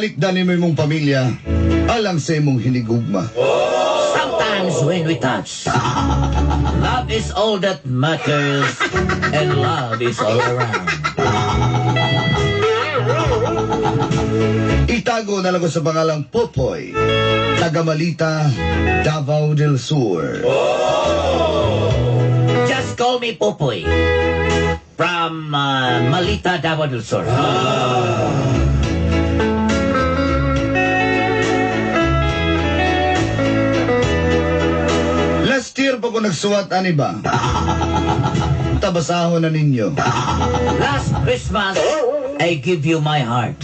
Talikdan ni mo imong pamilya alang sa imong hinigugma. Sometimes when we touch, love is all that matters, and love is all around. Itago na lang ko sa pangalang Popoy, taga Malita, Davao del Sur. Just call me Popoy. From Malita, Davao del Sur. Last year pa ko nagsuwat, ani ba? Tabasahon na ninyo. Last Christmas, I give you my heart.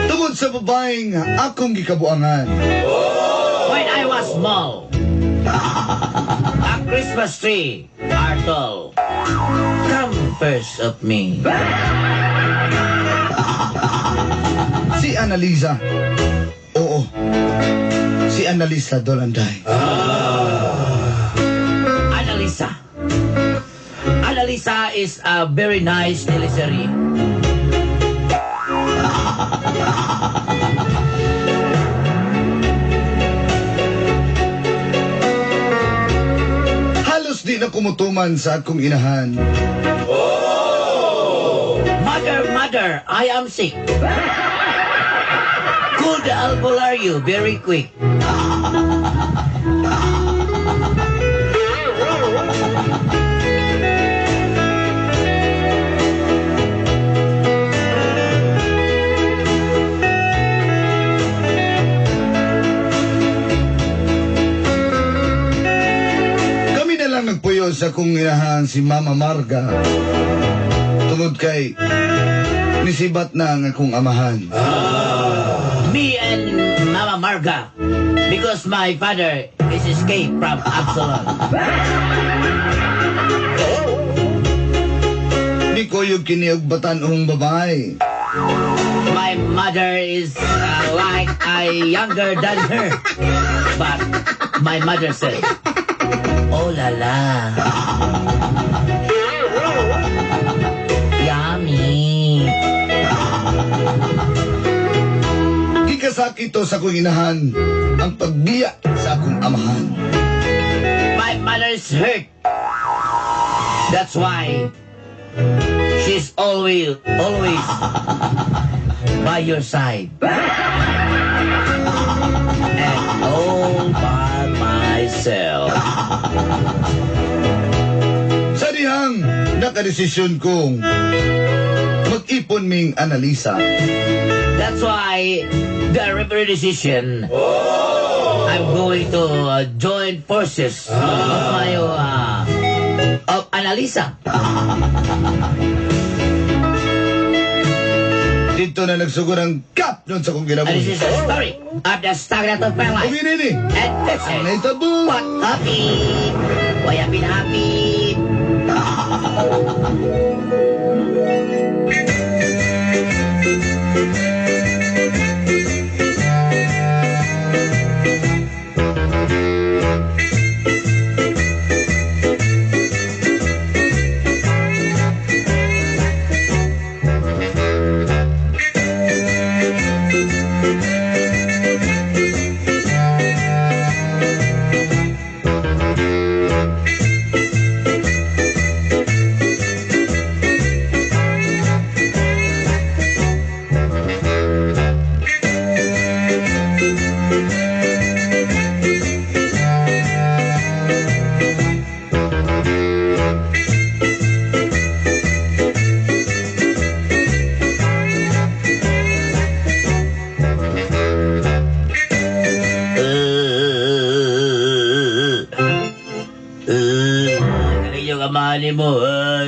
Tungod sa babaeng akong gikabuangan. When I was small, a Christmas tree are tall. Come first of me. Si Annalisa. Oo. Si Annalisa Dolanday. Annalisa. Annalisa is a very nice teleserye. Halos di na kumutuman sa akong inahan. Mother, I am sick. Could albular you very quick. Kami na lang nagpuyo sa akong inahan si Mama Marga. Tungod kay nisibat na ang akong amahan. Me and Mama Marga, because my father is escaped from Absalom. Di ko yung kiniugbatan ng babae. My mother is like younger than her. But my mother said, "Oh la la, yummy." Gikasakito sa akong inahan ang pagbiya sa akong amahan. My mother's hurt. That's why she's always by your side. And all by myself. Sa dihang nakadesisyon kong mag-ipon ming Annalisa. That's why the referee decision. I'm going to join forces of my of Annalisa. Dito na nagsugod ang kap doon sa kong And this ginabuhi. is the story of the stagnant of my life. Uminin ni. And that's Ang it. naitabo. What happy? Why I've been happy? Galing yung kamali mo.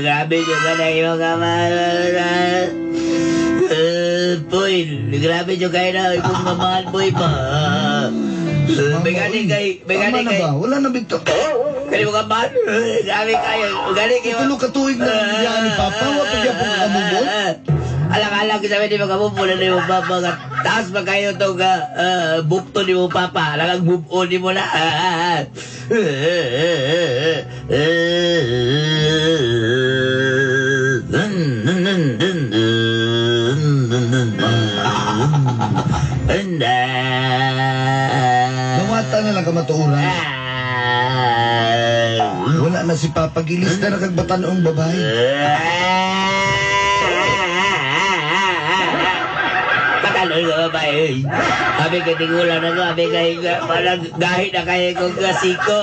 Grabe yung galing yung kamali. Boy, grabe yung kaya na yung kamali boy pa. May galing kay... Tama na ba? Wala na bito. Galing yung kamali. Grabe kayo. Galing yung... Tulo katuig na nandiyan ni Papa. Wapag yan po kamugot. Alang-alang sabi ni mga kamumula na yung babagat. Tapos ba kayo itong bukto ni mo, Papa? Lagang move on ni mo na. Namata na lang kamatuuran. Wala na si Papa Gilis na nakagbatanon babae. Pataloy ka ba eh? Sabi ka tigulang na ko, sabi ka parang gahit na kayo kong gasiko.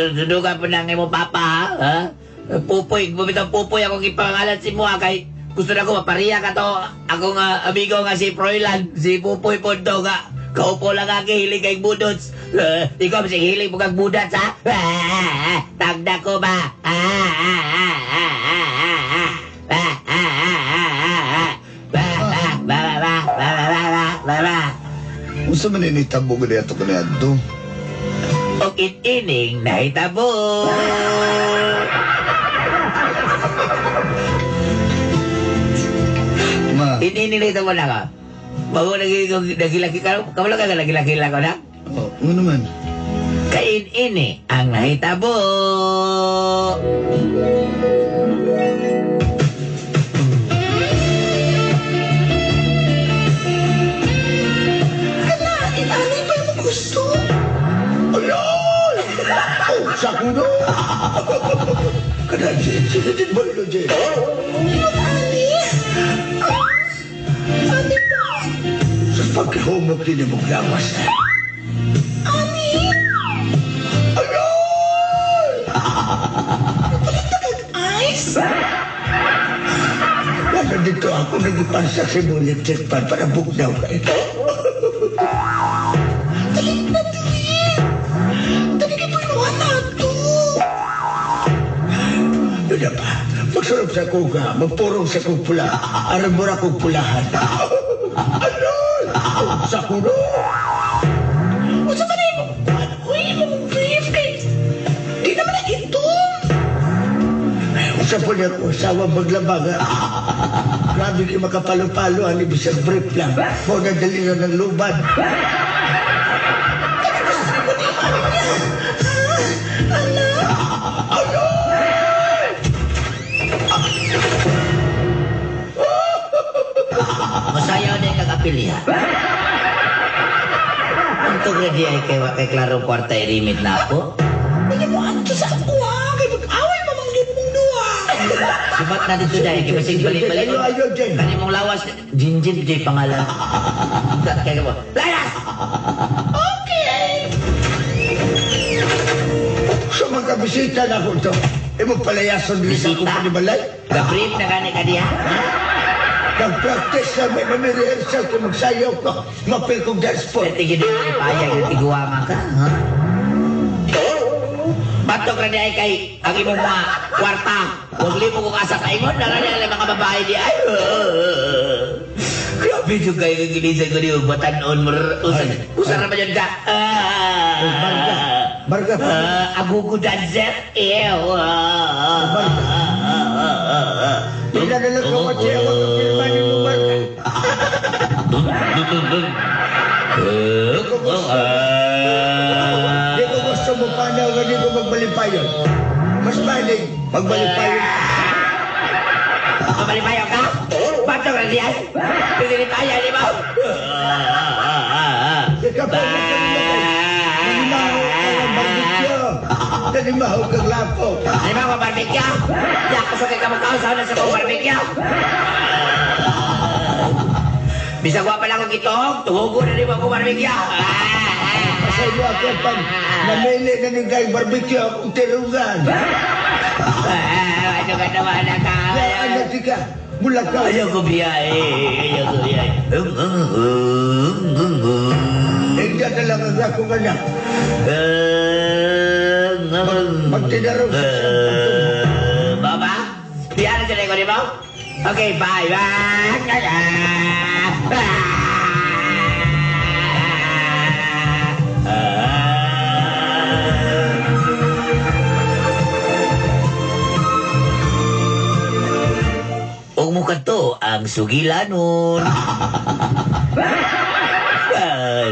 Sudugan po lang mo, Papa, ha? Pupoy, bumitang pupoy akong ipangalan si mo, kay gusto na ko mapariya ka to. Akong amigo nga si Froilan, si Pupoy Pondo nga. Kaupo lang ang hiling kay budots. Ikaw masing hiling mo kang budots, ha? Tagda ko ba? Usa man ini tabo gani ato kaniadto. O ining nahitabo. Ma. Ini nahitabo na ka. Bago nagilaki ka, kamala ka nagilaki lang ko na? Oh, ano naman? Kain ini ang nahitabo. Inani ba yung gusto? Ayun! Oh, sakuno! Kada jit boy lo jit. Ani? Ani ba? Sa pagkahumok din mo gawas. Ani? Ayun! Ice? Wala dito ako nagipansa sa mong electric pan para bukdaw ka ito. Yun pa, magsurap sa kuga, magpurong sa kong pula, aram mo na kong pulahan. Ano? Sa kuno? O sa manay mo? Uy, mong brief eh. Di naman na ito. Sa po niya ko, asawa maglabaga. Grabe kayo makapalo-palo, ang ibig sa brief lang. Mo na dali na ng lubad. Masayaw na yung kagapilihan. Untuk na di ay kay Klaro Kwarta irimit na ako. Ano mo anto sa ako ha? Kaya mag-away mamanggit mong duwa. Sumat na dito dahil kaya masing balik-balik. Ayo, Jen. Kani mong lawas, Jinjin J pangalan. Kaya mo, layas! Okay. So magkabisita na ko ito. Imo palayason din sa Bisita? kong panibalay. Gabriel na gani ka diha? Nag-practice na may rehearsal kung magsayaw ko. Mapil kong dance po. Tigil din yung ipayag yung tiguangan ka, ha? Batok na di ay kay ang imong mga kwarta. Huwag libo ko kasa kaingon. Narani ang mga babae di ay. Grabe yung kayo yung ginisay ko niyo. Batanon mo. Usan naman yun ka. Barga pa. Agugo dancer. Ew. Hindi na lang ko kasi ako kapilman yung barga. Di ko gusto mo panaw na di ko magbalipayon. Mas maling magbalipayon. Mamalipayaw ka? Batok na di ay. Pinilipaya di ba? Di ka pa nanimahaw kang lapo. Di ba mabarbecue? Yak ko sa kay kamagkausaw na sa kong barbecue. Bisa gua pa lang kong itong, tuhugo na di ba kong barbecue? Sa iyo ako pag namili na ni Guy Barbecue akong tirugan. Ano ka naman na ka? Ano tika? Mula ka. Ayaw ko biyahe. Ayaw ko biyahe. Hindi ka lang ang akong anak. Magtinarong sa siyang Baba? Biyahe na ko di ba? Okay, bye. Bye. magsugilanon.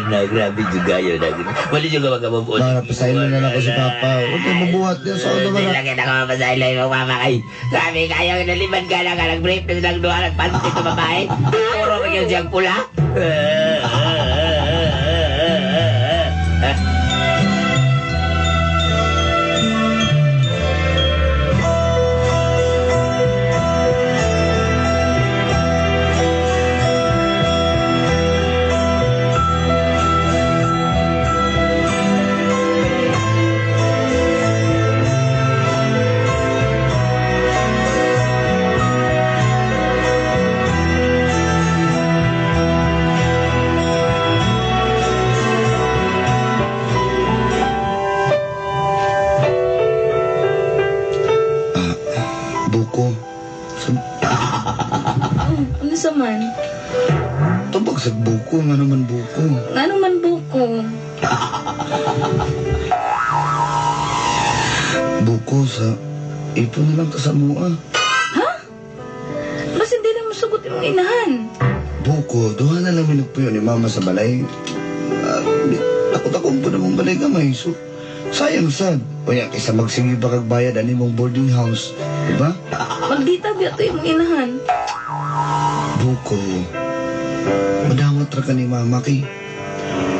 Grabe juga yun. Wala juga magkabubuot. Para pasaylo na lang ako si Papa. Huwag kayo mabuhat yan sa ano Hindi naman. lang kita ko mapasaylo yung mama kay. Sabi kayo, naliban ka lang, nag-brief na silang duha, nagpansit na babae. Puro ka yung siyang pula. Buko. Ano sa man? Tabag sa buko. Nga naman buko. Ano man buko? Buko sa... Ipon na lang ta sa mua. Mas hindi na masugot yung inahan. Buko. Duha na lang minagpuyo ni Mama sa balay. Takot-takot po namang balay gamay. So, sayang sad. O yan, kaysa magsingi ba kagbayad ani mong boarding house. Diba? Magdita biya to yung inahan. Buko. Madamot ra ka ni Mama kay.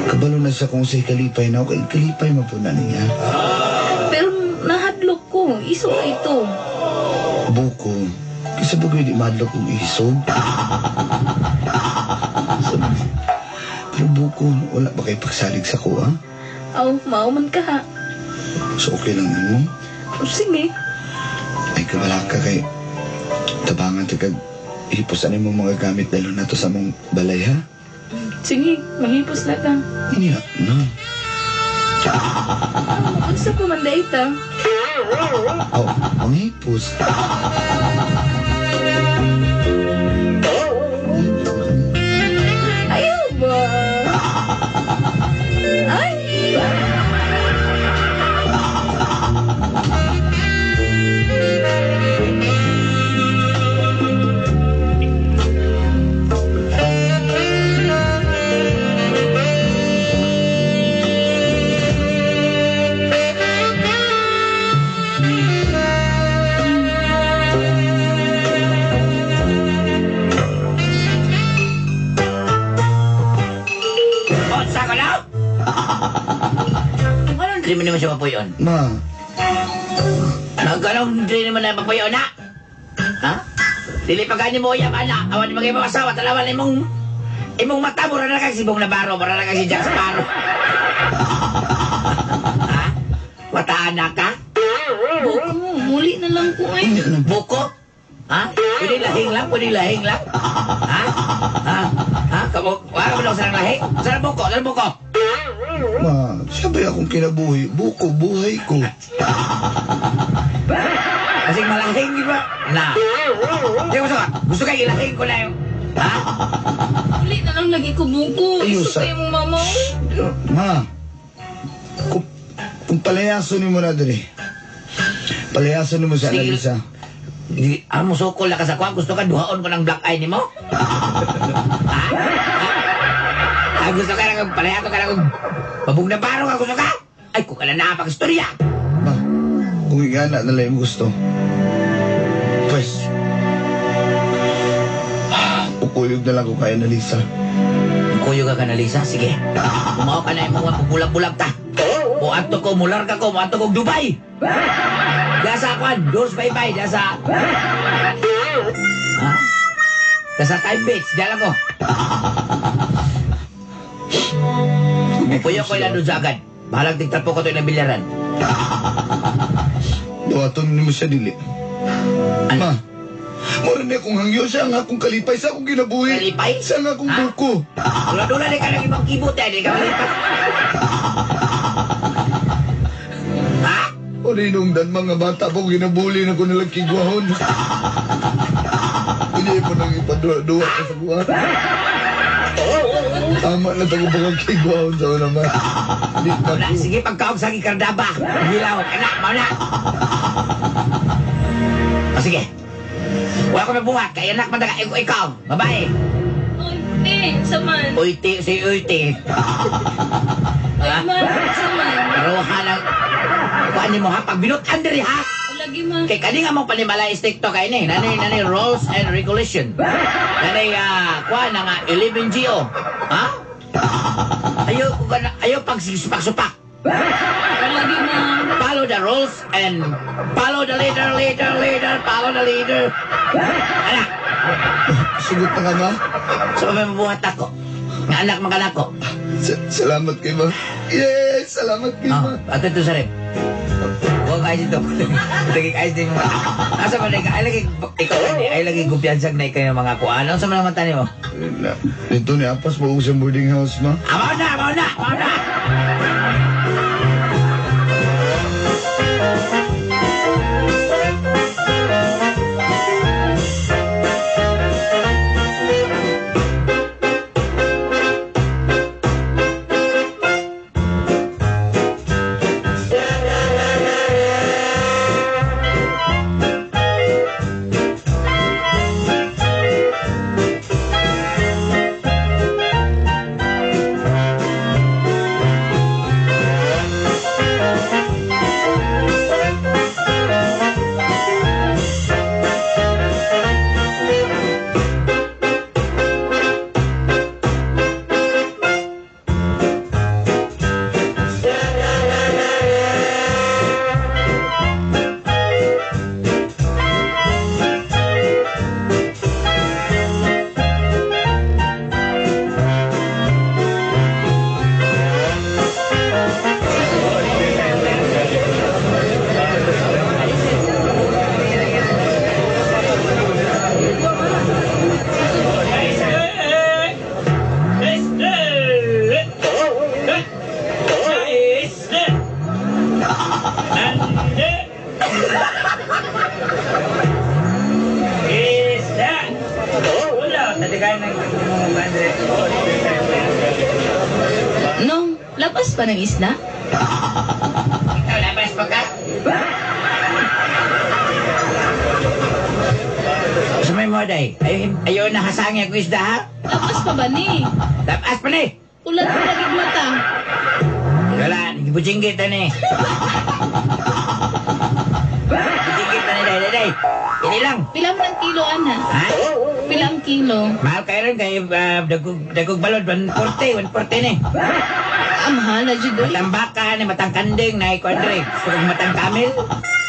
Kabalo na siya kung sa'y kalipay na. Okay, kalipay mo po na niya. Pero nahadlok ko. Iso na ito. Buko. Kasi bago di madlok kong isog. Pero Buko, wala ba kayo pagsalig sa kuha? Aw, mauman ka ha. So okay lang yan mo? O, sige. Ay kabala ka kay tabangan kag hipusan mo mga gamit dalo na to sa mong balay ha? Sige, mahipos na ka. Iniya na. Ano sa kumanda ita? Oh, ang hipos. Ayaw ba? Ay! Hindi mo naman siya mapuyon. Ma, Nagkanong hindi naman na mapuyon na. Ha? Dili pa ganyan mo yan, anak. Awan mo kayo mga asawa. Talawan imong mata. Mura na kang si Bong Navarro. Mura na kang si Jack Sparrow. Ha? Mata anak ka? Buko, muli na lang ko ay. Buko? Ha? Pwede lahing lang? Pwede lahing lang? Ha? Ha? Ha? Wala ka ba lang sa lahing? Saan buko? Saan buko? ma, sabay akong kinabuhi. Buko, buhay ko. Kasi malahing, di ba? Na. Hindi gusto ka? Gusto ka ilahing ko na yung... Ha? Muli na lang lagi ko buko. Ayun, Iso kayo mong mama. Ma, kung palayaso ni mo na dali. Palayaso ni mo sa Sige. Analisa. Di, mo sukol na ka sa kuwan. Gusto ka duhaon ko ng black eye ni mo? Ha? Ha? Gusto ka lang, palayato ka lang, Babong Navarro ka, gusto ka? Ay, kung ka na napag-istorya. Ma, kung igana na lang yung gusto. Pues, pukuyog na lang ko kay Analisa. Kuyo ka ka na, Lisa. Sige. Kumaw ka na yung mga bulag-bulag ta. Muadto ko, mular ka ko, muadto ko Dubai. Dasa kwan, doors bye-bye, dasa... Ha? Dasa Time Beach, dala ko. Kuyo ko ilan doon sa agad. Bahalang tigtat po ko ito yung bilyaran. Duwaton ni mo siya dili. Ano? Ma, mura niya kung hangyo siya nga akong kalipay sa akong ginabuhi. Kalipay? Siya nga akong Ha? buko. Dula-dula di ka ng ibang kibot eh, di ka malipat. Ha? O ninungdan mga bata po, ginabuli na ko nalang kigwahon. Hindi po nang ipadua-dua ka sa buwan. Tama na tayo bagang kigwahon sa una ma. Hindi na Wala, po. sige, pagkaog sa Gikardaba. Hilaw, anak, mauna. O sige. Wala ko mabuhat, kaya anak man ikaw, babae. Oy, te, saman. Uyti, si Uyti. Ha? Man, saman. Paruha lang. Kuhaan mo ha, pag binutan diri ha. O lagi man. Kay kani nga mong panimalay TikTok kay ni. Nanay rules and regulation. Nanay kuha na nga 11 GO. Ha? Ayaw pagsupak. O lagi man. Follow the rules and follow the leader, follow the leader. Anak, Sugot na ka, ma. so may mabuhat ako. Nga anak mga ko. Salamat kay ma. Yes, salamat kay ma. Ato ito sa rin. Huwag kayo dito. Lagi kayo dito mo. Asa mo, ay lagi, ikaw ay lagi kumpiyansag na ikaw yung mga kuan. Ano sa mga mata niyo? Ito ni Apas mo sa boarding house, ma. Amaw na! No, labas pa ng isda? Ikaw, labas pa ka? Sa may mo, day. Ayaw na hasangi ako isda, ha? Labas pa ba ni? Labas pa ni! Ulat pa lagi mata. Wala, bujinggit na ni. Bujinggit na ni, day. Ini lang. Pilang ng kilo, ana? Ha? Pilang kilo? Mahal kayo rin kay dagog balod, 140 ni. Mahal na dyan doy. Matang baka, matang kanding, na ikwadre. Gusto kong matang kamil.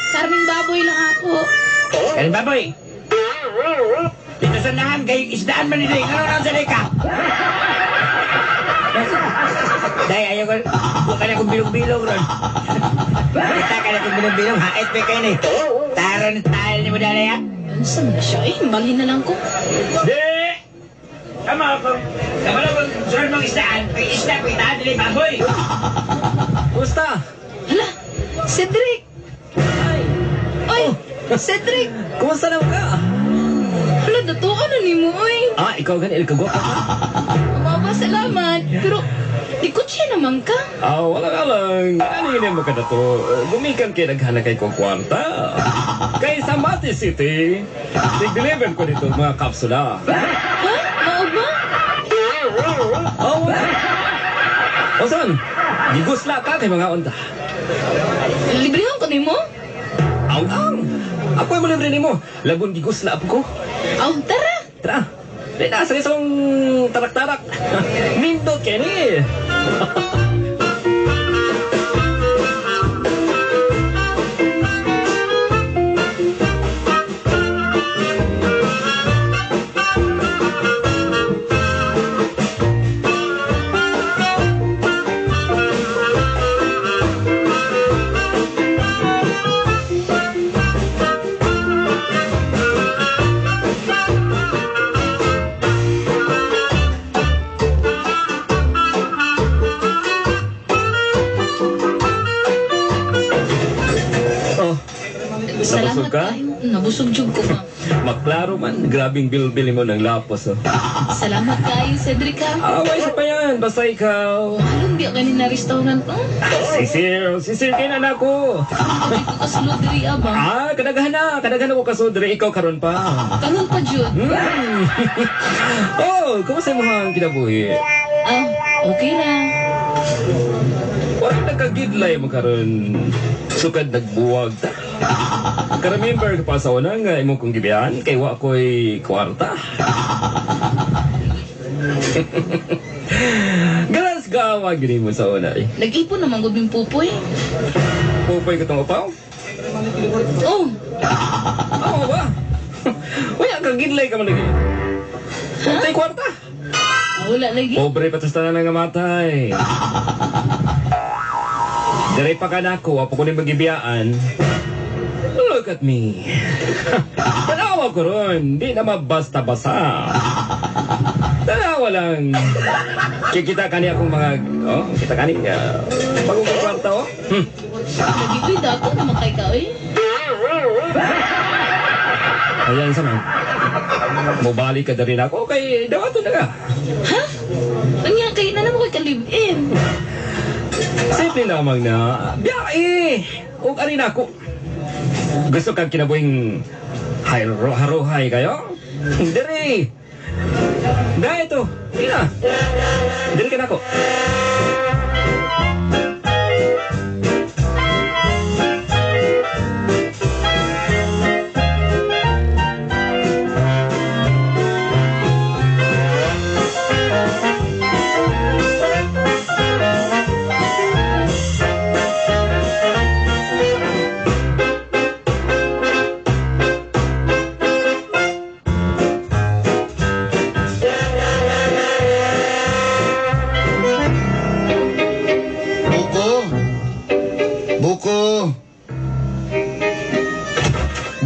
Karming baboy lang ako. Kanin baboy. Dito sa nahan, kay isdaan man nila. Ano lang sa ka? Day, ayaw ko. Huwag ka na kong bilog-bilog ron. Kita ka na kong bilog-bilog. Hait pa kayo ni. Taron ni mo dala yan. Ano sa na siya? Balhin na lang ko. Di! Kama ako. Kama na kung sunod mong isdaan. Kay isda ko itaan nila yung baboy. Kumusta? Hala, Cedric! Oy, Cedric! Kumusta naman ka? Hala, dato ano ni mo, oy? Ikaw ganil kagwapa ka? Mama, salamat. Pero, likot siya naman ka. Wala ka lang. Ano yun yung makadato? Gumikan kayo naghanap kay kong kwarta. Kay Samati City, nag-deliver ko dito mga kapsula. Ha? Mao ba? Wala. O saan? Gigusla ka kay mga unta. Librehon ko ni mo? Ang! Ako ay malibre ni mo. Lagun gigusla po ko. Aw, tara. Tara. Dahil nasa isang tarak-tarak. Nindot kayo ni. Salamat Nabusog ka? kayo. Nabusog jud ko ba? Maklaro man, grabing bil-bili mo ng lapos. Oh. Salamat kayo, Cedric ha. Away sa pa yan, basta ikaw. Halong di ka ni na restaurant. Sisir kayo na ako. Hindi ko kasulod diri ba? Kadaghan ako kasudre, ikaw karon pa. Karon pa, Jud. Oh, kumusta mo ang kinabuhi? Okay ra. Wala nagkagidlay mo karon sukad nagbuwag ta. Ka-remember ka pa sa una nga imo kong gibiyan kay wa ko'y kwarta. Galas gawa gini mo sa una eh. Nag-ipon naman gud ming pupoy. Pupoy ko tong upaw? Oh, Ako ba? Wala kagidlay ka man lagi. Puntay kwarta. wala lagi. Pobre pa na nga matay. Dari pa ka na ako, apo ko ni magibiyaan. Look at me. Tanawa ko ron, di naman basta-basa. Tanawa lang. Kikita ka niya akong mga, kita ka niya. Bagong kwarta, Lagi ko'y dato naman kay ka eh. Ayan sa man. Mubalik ka na rin ako, kay dawato na ka. Ha? Anya kay na naman ko'y kalibin. Simple lamang na, biyae! Huwag arin ako. Gusto kang kinabuing haruhay kayo? Diri! Dahil ito, hindi na. Diri ka na ako.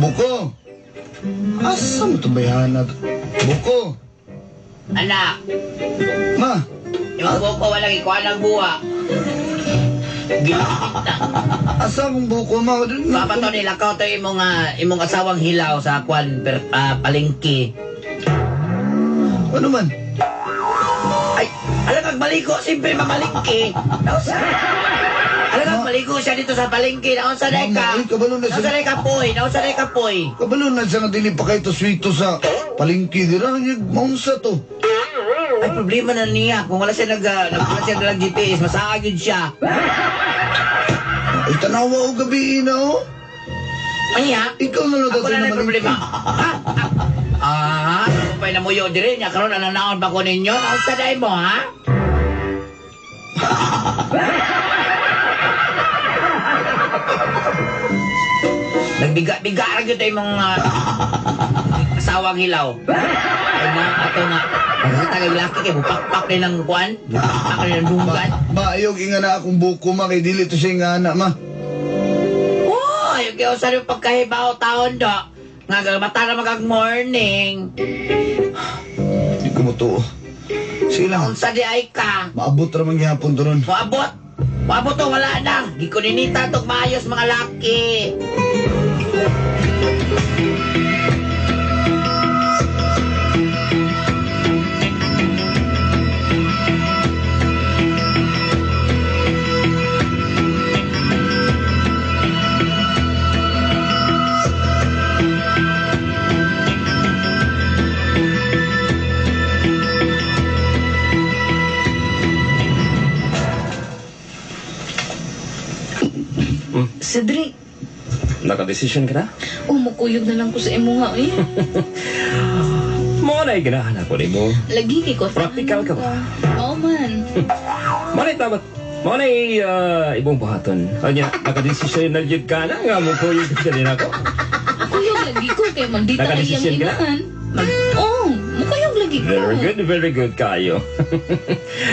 Buko! Asa mo ito bayahan? Buko! Anak, Ma! yung buko walang ikuha ng buwa. Gilapit na. Asa mong buko, ma? Papa to nila ko to imong asawang hilaw sa kwan palengke. Ano man? Ay, alam kang maligo, siyempre mamalingki. Alam kang maligo siya dito sa palengke. Naunsa na ka? Ay, kabalo na Naunsa na ka, poy? Naunsa na ka, poy? Kabalo na siya nga dili pa kayo to swito sa palingki. Dira, maunsa to. Ay, problema na niya. Kung wala siya wala siya nalang GPS, masaag yun siya. Ay, tanawa o gabi na, oh. Anya? Ikaw na lang Ako na sa na problema. Ha? Ako pa'y namuyo din niya. Karoon, nananaon pa ko ninyo. Naunsa na mo, ha? Nagbiga-biga rin yun mga asawang hilaw. Ay na, ato nga. Ang tagal-laki kayo, bupakpak rin ng kuwan. Bupakpak rin ng dunggan. Ayog inga na akong buko, ma. Kay dili to siya nga anak, ma. Oh, yung kayo sa rin pagkahibaw taon do. Nga mata na magag-morning. Hindi ko mo to. Sige lang. Kung sa di ay ka, Maabot ramang gihapon to ron. maabot. Maabot to, wala na. Di ko ninita itong maayos mga laki. Cedric, Naka-decision ka na? mukuyog na lang ko sa imo nga eh. Mo na ganahan ako ni mo. Lagi kay ko. Practical ka ba? Oo man. Mo na tamat. Mo na ibong buhaton. Kanya, naka-decision na yun ka na nga mo ko yung din ako. Mukuyog lagi ko kay magdita ay Nakadesisyon ang ka na? imahan. Mukuyog lagi ko. Very good kayo.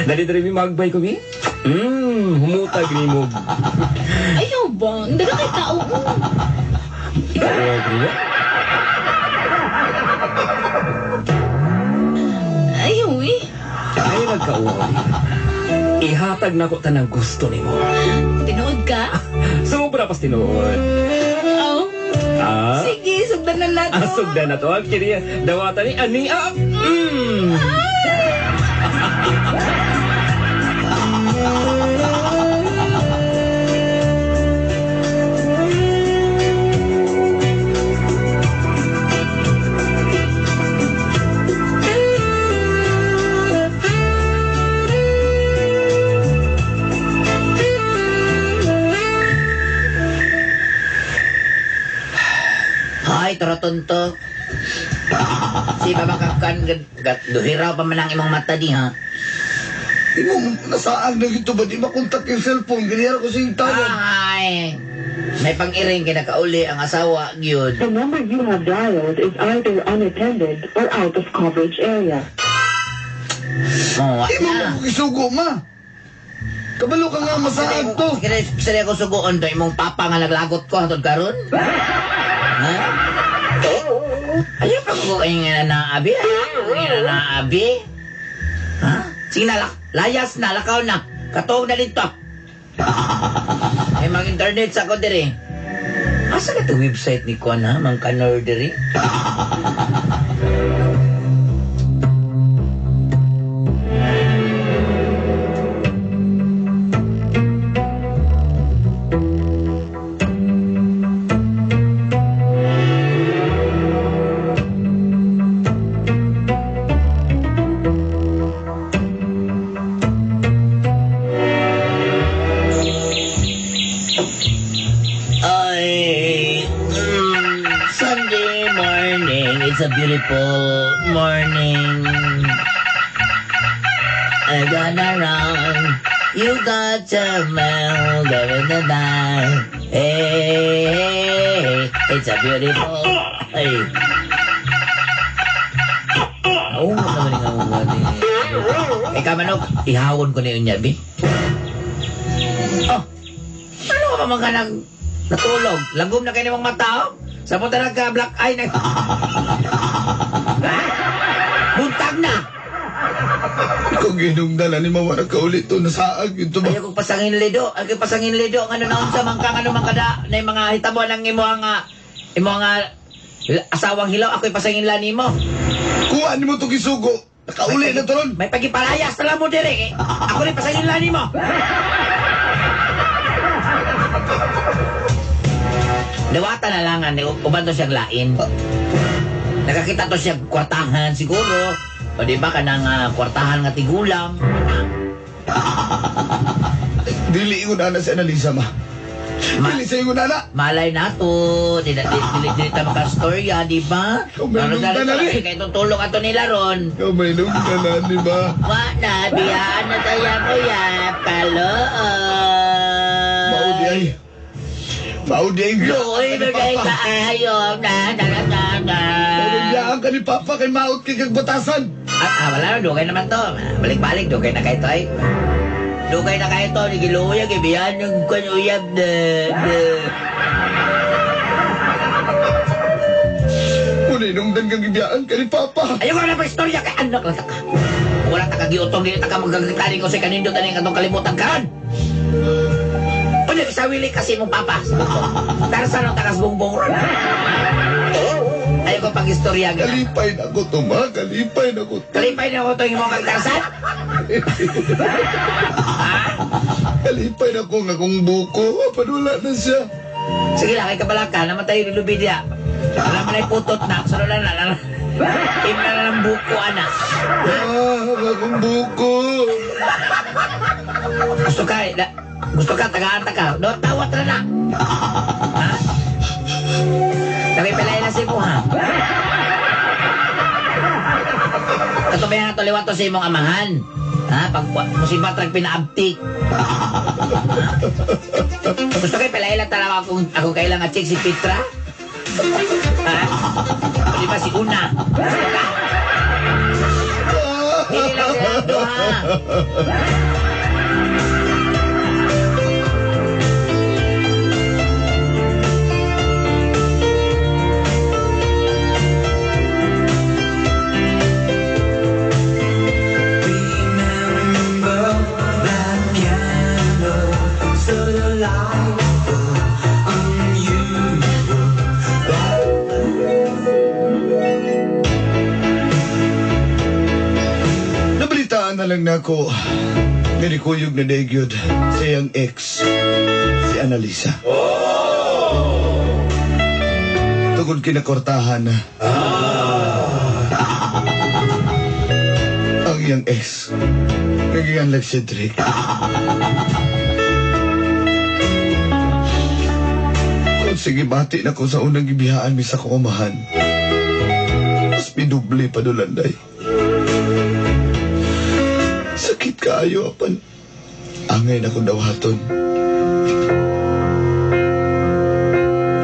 Dali mi magbay ko mi? Humutag ni mo. Ayaw ba? Hindi na kay tao. Ikaw mo? Ayaw eh. Ay, nagkauwi. Ihatag na ko tanang gusto ni mo. Tinood ka? Sobra pas tinuod. Oo. Ah? Sige, sugdan sugdanan na to. Asog na to. Ang kiri, dawatan ni Ani. Ay, torotonto. Si babakakan duhiraw pa man ang imong mata di ha. Imo, nasaan na ito ba? Di makontak yung cellphone. Ganyan ko sa yung tawag. Ay, may pang-iring kinakauli ang asawa gyud. The number you have dialed is either unattended or out of coverage area. Oh, Di mo na. mo isugo, ma. Kabalo ka nga masaag to. Kaya ko suguon to imong papa nga naglagot ko hangtod karon. Ha? Ayaw pa ko kayo nga naabi. Ayaw nga naabi. Ha? Sige na, layas na, lakaw na. Katuog na dito. May mga internet sa ako diri. Asa ka ito website ni Kwan ha? Mang kanor diri? Sunday morning. It's a beautiful morning. I gonna run. You got to melt in the night. Hey, it's a beautiful. Hey. Oo, naman nga mga din. Ikaw manok, ihawon ko na yun niya, Bi. Oh, ano ka pa mga natulog? Lagom na kayo ng mga mata, oh? Sa punta nagka-black eye na... Buntag na! Kung ginungdalan ni mawala ka ulit to, nasaag yun to ba? Ayaw kong pasangin lido. Ayaw kong pasangin lido. Ano na unsa man kang ano man kada na yung mga hitabo ng imo nga asawang hilaw. Ako'y pasangin lani mo. Kuha ni mo to gisugo. Nakauli na to ron. May pagipalayas na lang mo dire. Ako rin pasangin lani mo. Dawata na lang uban to siyang lain. Nakakita to siyang kwartahan siguro. O di ba kanang kwartahan nga tigulang. Dili ko na si Annalisa, ma. Dili sa ko na. Malay na to. Dili ta makastorya, di ba? Kumain nung Pero tanali. kay tutulong ato nila ron. Kamay nungdalan, di ba? Wala, biyaan na tayo ko yan. Paloon. Maudi ay. Maudi ay. Luoy, bagay kaayong na. Nagbiyahan ka ni Papa kay maot kay kagbatasan. Wala na, dugay naman to. Balik-balik, dugay na kayo to ay. Dugay na kayo to, nagiluyag, ibiyan yung kanuyab na. Muli nungdan kang ibiyaan ka ni Papa. Ayaw ko na pa istorya kay anak lang taka. Wala taka giutong, dili taka magagitanin ko sa kanindot na yung katong kalimutan ka. Unya, isawili kasi mong papa. Tarsan ang takas bongbong ron. Ayaw ko pag-istorya. Kalipay na ko to, ma. Kalipay na ko to. Kalipay na ko ito yung mga kagtarsan. Kalipay na ko nga kung buko. Padula na siya. Sige lang, kay kabalaka, namatay yung lubidya. Alam mo na iputot na, salo na lang. Imna na ng buko, anak. Nga kung buko. Gusto ka, tagaan ka. No, tawat na na. Ha? Nakipilay na si mo, ha? Katubayan na to, liwan to sa imong amahan. Ha? Pag musibat lang pinaabtik. Gusto kayo, pilay lang talaga ako kailangan check si Petra? Ha? Di ba si Una? Gusto ka? Hindi lang sila ito, ha? Alang na ako, nanikuyog na nagyod sa iyang ex, si Annalisa. Tugod kinakortahan na. Ang iyang ex, nagiganlag si Drake. Kung sige bati na ko sa unang gibiyaan mi sa kumahan, mas pinuble pa dolanday. Sakit kaayo apan angay na kong dawaton.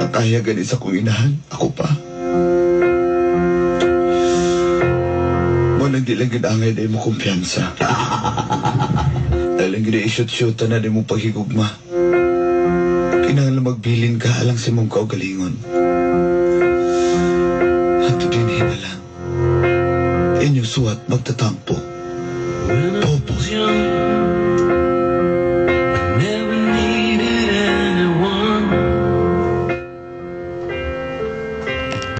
Ang kaya gani sa kong inahan, ako pa. Mo nang di lang ginangay na mo kumpiyansa. Dahil ang gina-shoot-shootan na di mo paghigugma. Kinahanglan magbilin ka alang sa mong kaugalingon. Hato din na lang. Inyong suwat magtatampo. Bobo.